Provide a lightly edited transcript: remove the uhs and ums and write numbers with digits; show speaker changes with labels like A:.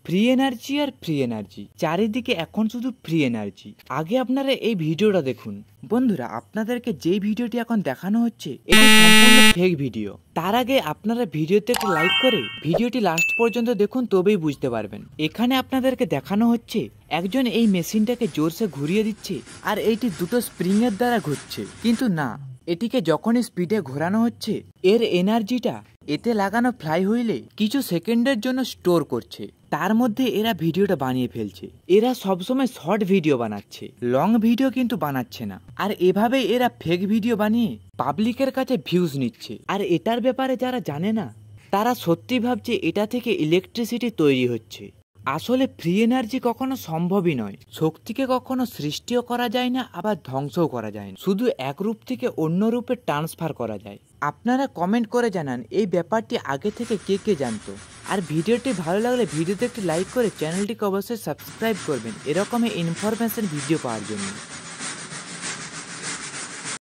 A: Free energy আর free energy, চারিদিকে এখন শুধু ফ্রি এনার্জি। আগে আপনারা এই ভিডিওটা দেখুন। বন্ধুরা, আপনাদেরকে যে ভিডিওটি এখন দেখানো হচ্ছে এটি সম্পূর্ণ ফেক ভিডিও। তার আগে আপনারা ভিডিওতে একটু লাইক করে ভিডিওটি লাস্ট পর্যন্ত দেখুন, তবেই বুঝতে পারবেন। এখানে আপনাদেরকে দেখানো হচ্ছে একজন এই মেশিনটাকে জোরসে ঘুরিয়ে দিচ্ছে আর এইটি দুটো স্প্রিং এর দ্বারা ঘুরছে, কিন্তু না, এটিকে যখনই স্পিডে ঘোরানো হচ্ছে এর এনার্জিটা এতে লাগানো ফ্লাই হুইলে কিছু সেকেন্ডের জন্য স্টোর করছে। তার মধ্যে এরা ভিডিওটা বানিয়ে ফেলছে। এরা সবসময় শর্ট ভিডিও বানাচ্ছে, লং ভিডিও কিন্তু বানাচ্ছে না। আর এভাবে এরা ফেক ভিডিও বানিয়ে পাবলিকের কাছে ভিউজ নিচ্ছে। আর এটার ব্যাপারে যারা জানে না তারা সত্যি ভাবছে এটা থেকে ইলেকট্রিসিটি তৈরি হচ্ছে। আসলে ফ্রি এনার্জি কখনো সম্ভবই নয়। শক্তিকে কখনো সৃষ্টিও করা যায় না, আবার ধ্বংসও করা যায় না। শুধু এক রূপ থেকে অন্য রূপে ট্রান্সফার করা যায়। আপনারা কমেন্ট করে জানান এই ব্যাপারটি আগে থেকে কে কে জানতো। আর ভিডিওটি ভালো লাগলে ভিডিওতে একটি লাইক করে চ্যানেলটিকে অবশ্যই সাবস্ক্রাইব করবেন এরকমই ইনফরমেশন ভিডিও পাওয়ার জন্য।